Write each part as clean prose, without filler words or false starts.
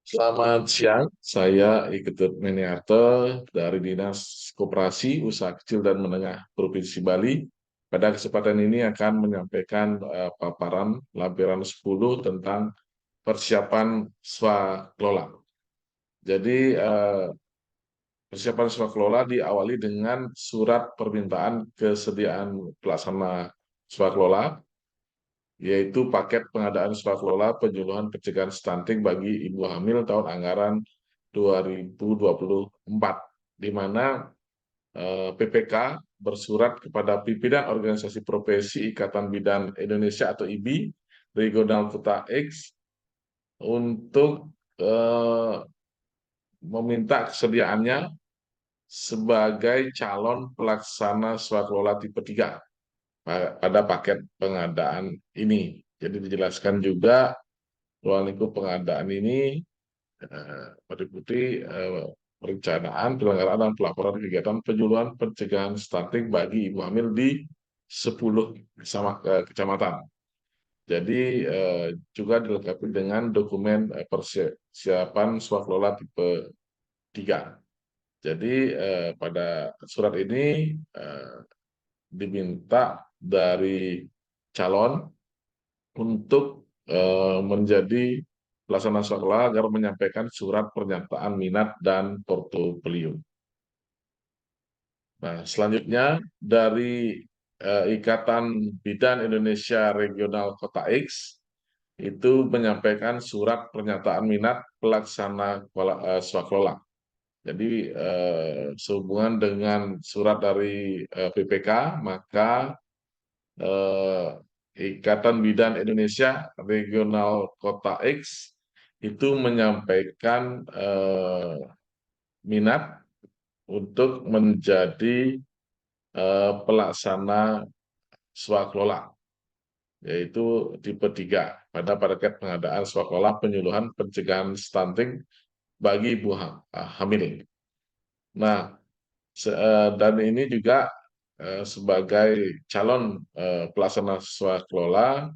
Selamat siang, saya Iketut Meniarto dari Dinas Koperasi Usaha Kecil dan Menengah Provinsi Bali. Pada kesempatan ini akan menyampaikan paparan lampiran 10 tentang persiapan swakelola. Jadi persiapan swakelola diawali dengan surat permintaan kesediaan pelaksana swakelola, yaitu paket pengadaan swakelola penyuluhan pencegahan stunting bagi ibu hamil tahun anggaran 2024, di mana PPK bersurat kepada pimpinan organisasi profesi Ikatan Bidan Indonesia atau IBI Regional Kota X untuk meminta kesediaannya sebagai calon pelaksana swakelola tipe 3 pada paket pengadaan ini. Jadi dijelaskan juga ruang lingkup pengadaan ini meliputi perencanaan, penyelenggaraan, dan pelaporan kegiatan penyuluhan pencegahan stunting bagi ibu hamil di 10 kecamatan. Jadi juga dilengkapi dengan dokumen persiapan swakelola tipe 3. Jadi pada surat ini diminta dari calon untuk menjadi pelaksana sekolah agar menyampaikan surat pernyataan minat dan portofolio. Nah, selanjutnya dari Ikatan Bidan Indonesia Regional Kota X itu menyampaikan surat pernyataan minat pelaksana swakelola. Jadi sehubungan dengan surat dari PPK, maka eh, Ikatan Bidan Indonesia Regional Kota X itu menyampaikan minat untuk menjadi pelaksana swakelola, yaitu tipe 3 pada paket pengadaan swakelola penyuluhan pencegahan stunting bagi ibu hamil. Nah, dan ini juga sebagai calon pelaksana swakelola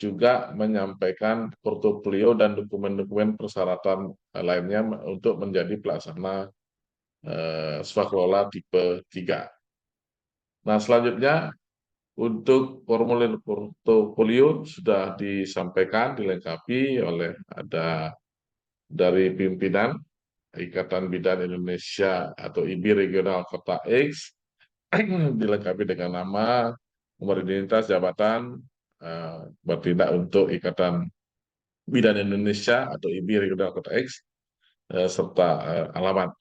juga menyampaikan portofolio dan dokumen-dokumen persyaratan lainnya untuk menjadi pelaksana swakelola tipe 3. Nah, selanjutnya untuk formulir portofolio sudah disampaikan, dilengkapi oleh ada dari pimpinan Ikatan Bidan Indonesia atau IBI Regional Kota X, dilengkapi dengan nama, nomor identitas, jabatan, bertindak untuk Ikatan Bidan Indonesia atau IBI Regional Kota X, serta alamat.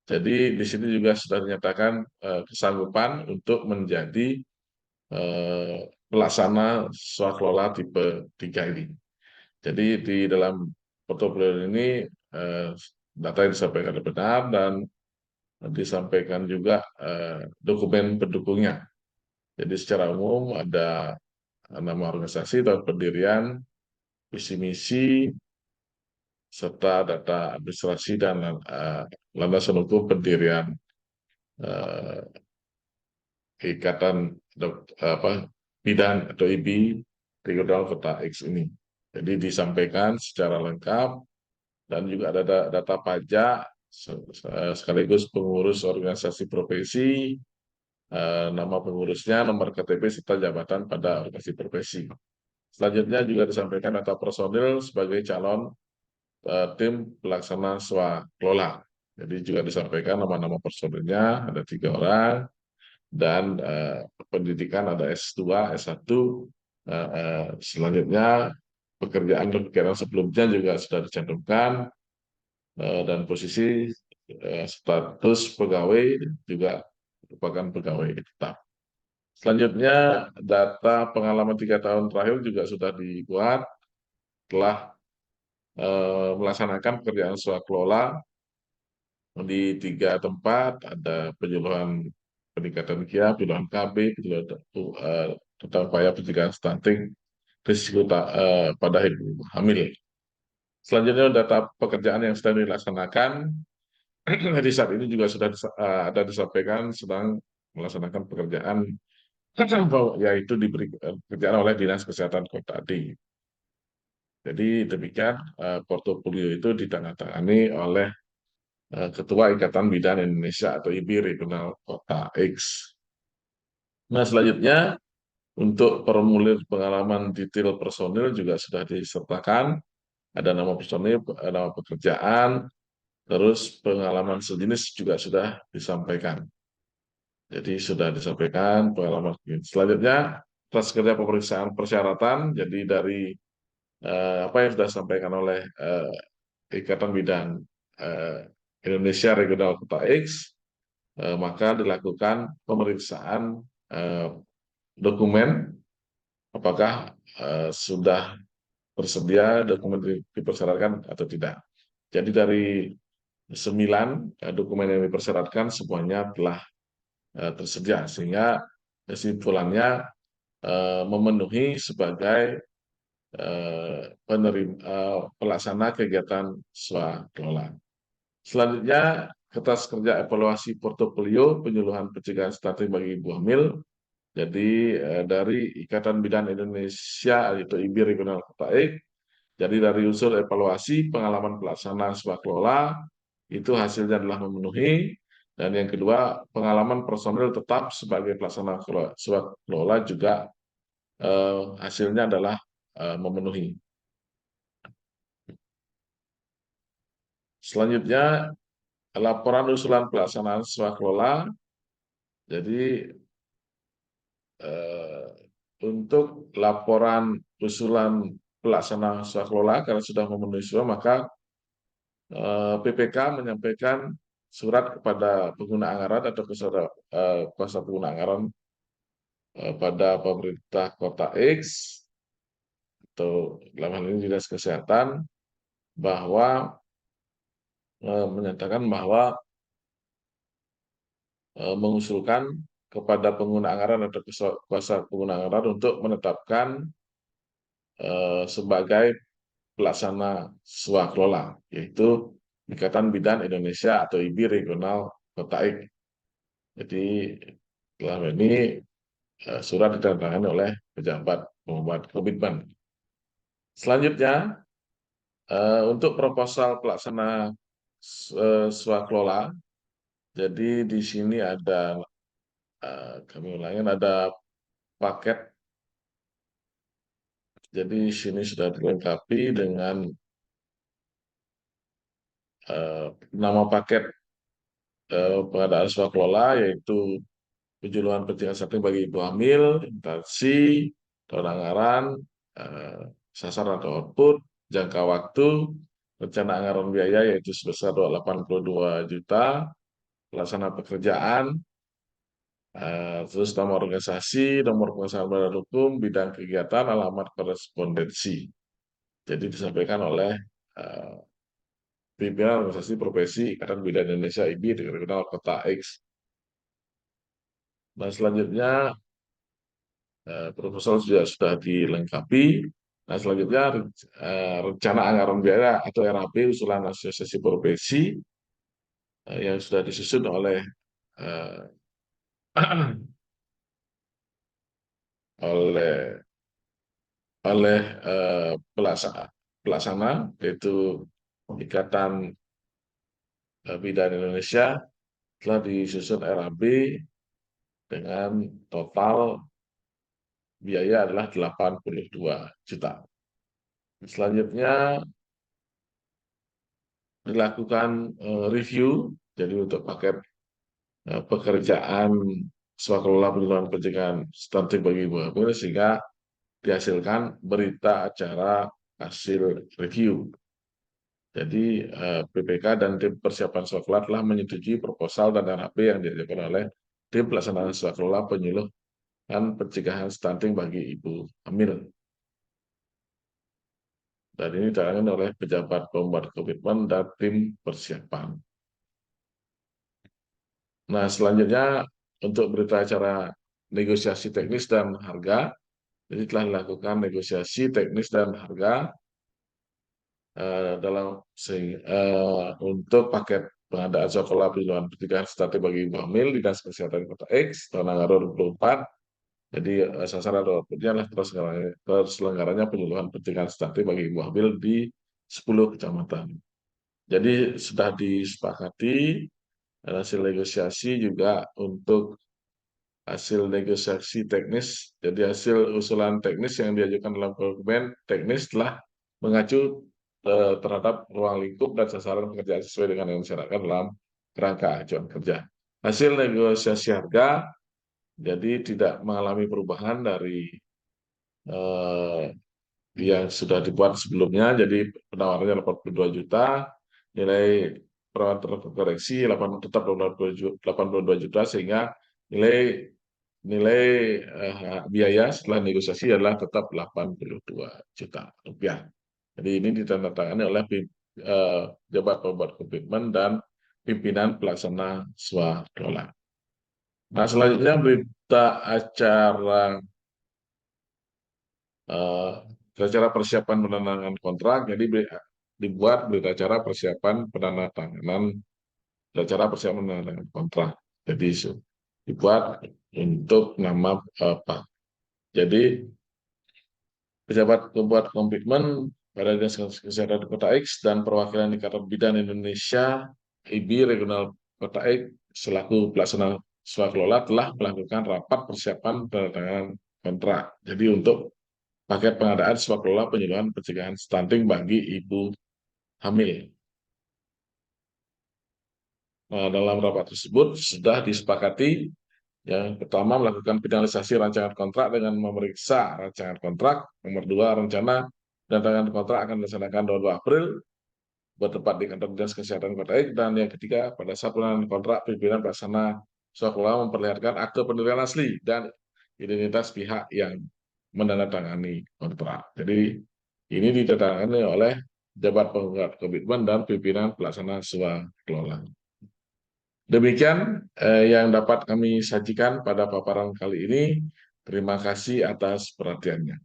Jadi di sini juga sudah dinyatakan kesanggupan untuk menjadi pelaksana swakelola tipe 3 ini. Jadi di dalam portofolio ini data yang disampaikan benar dan disampaikan juga dokumen pendukungnya. Jadi secara umum ada nama organisasi, tahun pendirian, visi misi, serta data administrasi dan landasan hukum pendirian eh, Ikatan Bidan atau IBI Regional Kota X ini. Jadi disampaikan secara lengkap dan juga ada data pajak sekaligus pengurus organisasi profesi, nama pengurusnya, nomor KTP serta jabatan pada organisasi profesi. Selanjutnya juga disampaikan data personil sebagai calon tim pelaksana swakelola. Jadi juga disampaikan nama-nama personilnya, ada 3 orang, dan pendidikan ada S2, S1. Selanjutnya pekerjaan dan kegiatan sebelumnya juga sudah dicantumkan, dan posisi status pegawai juga merupakan pegawai tetap. Selanjutnya data pengalaman 3 tahun terakhir juga sudah dibuat, telah melaksanakan pekerjaan swakelola di 3 tempat, ada penyuluhan peningkatan KIA, penyuluhan KB, penyuluhan tentang upaya pencegahan stunting risiko pada ibu hamil. Selanjutnya data pekerjaan yang sedang dilaksanakan, di saat ini juga sudah ada disampaikan sedang melaksanakan pekerjaan yaitu diberi pekerjaan oleh Dinas Kesehatan Kota D. Jadi demikian portofolio itu ditandatangani oleh Ketua Ikatan Bidan Indonesia atau IBI Regional Kota X. Nah, selanjutnya untuk formulir pengalaman detail personil juga sudah disertakan. Ada nama personil, nama pekerjaan, terus pengalaman sejenis juga sudah disampaikan. Jadi sudah disampaikan pengalaman. Selanjutnya, atas kerja pemeriksaan persyaratan, jadi dari apa yang sudah disampaikan oleh Ikatan Bidan Indonesia Regional Kota X, maka dilakukan pemeriksaan dokumen apakah sudah tersedia dokumen dipersyaratkan atau tidak. Jadi dari 9 dokumen yang dipersyaratkan semuanya telah tersedia, sehingga kesimpulannya memenuhi sebagai pelaksana kegiatan swakelola. Selanjutnya, kertas kerja evaluasi portofolio penyuluhan pencegahan stunting bagi ibu hamil. Jadi dari Ikatan Bidan Indonesia atau IBI Regional Kota X. Jadi dari unsur evaluasi pengalaman pelaksana swakelola itu hasilnya adalah memenuhi, dan yang kedua pengalaman personil tetap sebagai pelaksana swakelola juga hasilnya adalah memenuhi. Selanjutnya laporan usulan pelaksanaan swakelola. Jadi untuk laporan usulan pelaksana swakelola karena sudah memenuhi semua, maka PPK menyampaikan surat kepada pengguna anggaran atau kuasa pengguna anggaran pada pemerintah Kota X atau dalam hal ini Dinas Kesehatan, bahwa menyatakan bahwa mengusulkan kepada pengguna anggaran atau kuasa pengguna anggaran untuk menetapkan sebagai pelaksana swakelola, yaitu Ikatan Bidan Indonesia atau IBI Regional Kota X. Jadi dalam ini surat ditandatangani oleh pejabat pembuat komitmen. Selanjutnya untuk proposal pelaksana swakelola, jadi di sini ada kami ulangi, ada paket. Jadi di sini sudah dilengkapi dengan nama paket pengadaan swakelola, yaitu penjuluhan pencegahan stunting bagi ibu hamil, instansi, tahun anggaran, sasaran atau output, jangka waktu, rencana anggaran biaya yaitu sebesar 82 juta, pelaksana pekerjaan, terus nomor organisasi, nomor pengesahan badan hukum, bidang kegiatan, alamat korespondensi. Jadi disampaikan oleh pimpinan organisasi profesi Ikatan Bidan Indonesia IBI di Regional Kota X. Nah, selanjutnya proposal sudah dilengkapi. Nah, selanjutnya rencana anggaran biaya atau RAB usulan asosiasi profesi yang sudah disusun oleh oleh oleh pelaksana yaitu Ikatan Bidan Indonesia, telah disusun RAB dengan total biaya adalah 82 juta. Selanjutnya dilakukan review, jadi untuk paket pekerjaan swakelola penyuluhan pencegahan stunting bagi ibu hamil, sehingga dihasilkan berita acara hasil review. Jadi PPK dan tim persiapan swakelola telah menyetujui proposal dan RAP yang diajukan oleh tim pelaksanaan swakelola penyuluhan pencegahan stunting bagi ibu hamil. Dan ini ditangani oleh pejabat pembuat komitmen dan tim persiapan. Nah, selanjutnya untuk berita acara negosiasi teknis dan harga, jadi telah dilakukan negosiasi teknis dan harga untuk paket pengadaan swakelola penyuluhan pencegahan stunting bagi ibu hamil Dinas Kesehatan Kota X tahun anggaran 2024 Jadi sasaran dan outputnya adalah terselenggaranya penyuluhan pencegahan stunting bagi ibu hamil di 10 kecamatan. Jadi sudah disepakati hasil negosiasi juga untuk hasil negosiasi teknis. Jadi hasil usulan teknis yang diajukan dalam dokumen teknis telah mengacu terhadap ruang lingkup dan sasaran pekerjaan sesuai dengan yang diserahkan dalam kerangka acuan kerja. Hasil negosiasi harga jadi tidak mengalami perubahan dari eh, yang sudah dibuat sebelumnya. Jadi penawarannya 82 juta, nilai perawatan terkoreksi 8, tetap 82 juta, sehingga nilai nilai biaya setelah negosiasi adalah tetap 82 juta rupiah. Jadi ini ditandatangani oleh jabat pembuat komitmen dan pimpinan pelaksana swakelola. Nah, selanjutnya berita acara persiapan penandatanganan kontrak. Jadi dibuat berita acara persiapan penandatanganan kontrak. Jadi dibuat untuk nama Pak. Jadi pejabat pembuat komitmen pada Dinas Kesehatan Kota X dan perwakilan Ikatan Bidan Indonesia IBI Regional Kota X selaku pelaksana swakelola telah melakukan rapat persiapan penandatanganan kontrak. Jadi untuk paket pengadaan swakelola penyuluhan pencegahan stunting bagi ibu hamil. Nah, dalam rapat tersebut sudah disepakati yang pertama melakukan finalisasi rancangan kontrak dengan memeriksa rancangan kontrak. Nomor 2, rencana dan rancangan kontrak akan dilaksanakan 22 April bertempat di kantor Dinas Kesehatan Kota X. Dan yang ketiga, pada saat penandatanganan kontrak, pimpinan pelaksana swakelola memperlihatkan akte pendirian asli dan identitas pihak yang menandatangani kontrak. Jadi ini ditandatangani oleh jabat pembuat komitmen dan pimpinan pelaksana swakelola. Demikian yang dapat kami sajikan pada paparan kali ini. Terima kasih atas perhatiannya.